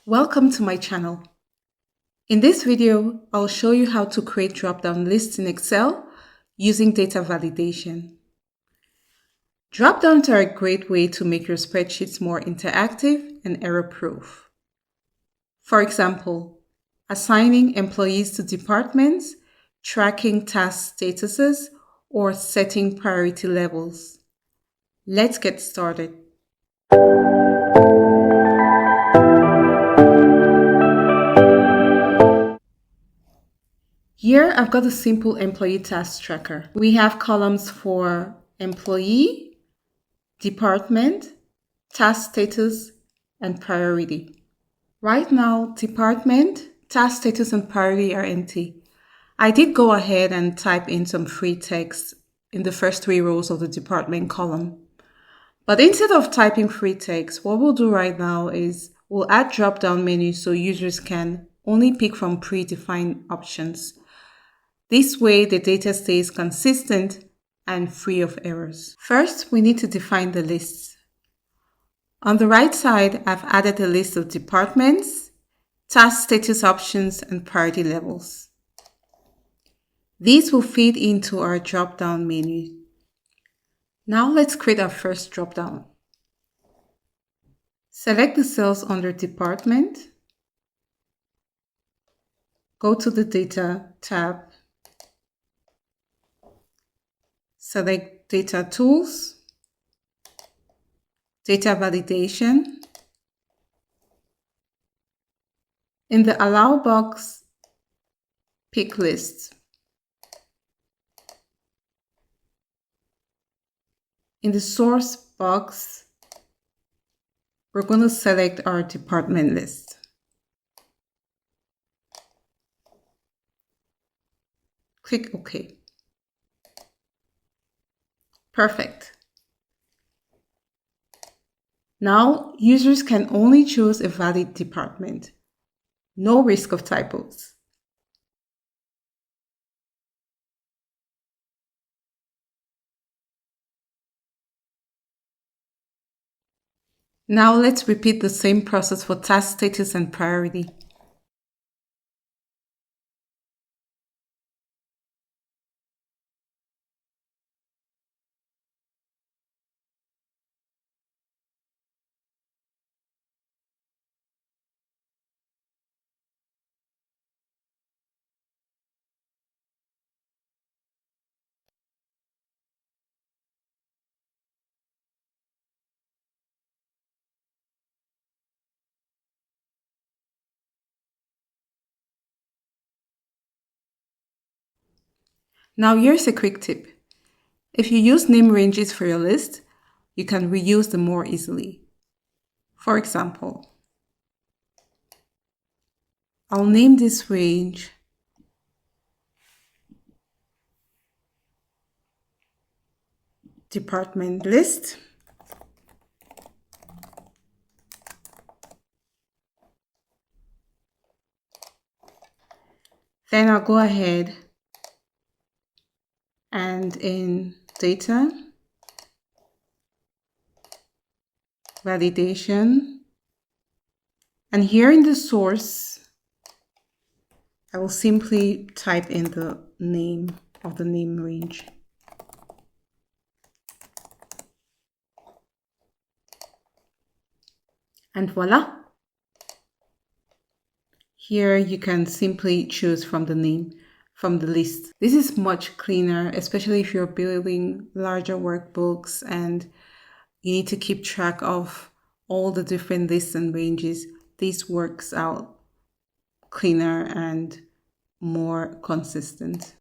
Welcome to my channel. In this video, I'll show you how to create drop-down lists in Excel using data validation. Drop-downs are a great way to make your spreadsheets more interactive and error-proof. For example, assigning employees to departments, tracking task statuses, or setting priority levels. Let's get started. Here, I've got a simple employee task tracker. We have columns for employee, department, task status, and priority. Right now, department, task status, and priority are empty. I did go ahead and type in some free text in the first 3 rows of the department column. But instead of typing free text, what we'll do right now is we'll add drop-down menus so users can only pick from predefined options. This way, the data stays consistent and free of errors. First, we need to define the lists. On the right side, I've added a list of departments, task status options, and priority levels. These will feed into our drop-down menu. Now let's create our first drop-down. Select the cells under Department. Go to the Data tab. Select Data Tools, Data Validation. In the Allow box, pick List. In the Source box, we're going to select our department list. Click OK. Perfect. Now, users can only choose a valid department. No risk of typos. Now let's repeat the same process for task status and priority. Now here's a quick tip. If you use name ranges for your list, you can reuse them more easily. For example, I'll name this range Department List. Then I'll go ahead and in Data, Validation, and here in the source, I will simply type in the name of the name range. And voila! Here you can simply choose from the name from the list. This is much cleaner, especially if you're building larger workbooks and you need to keep track of all the different lists and ranges. This works out cleaner and more consistent.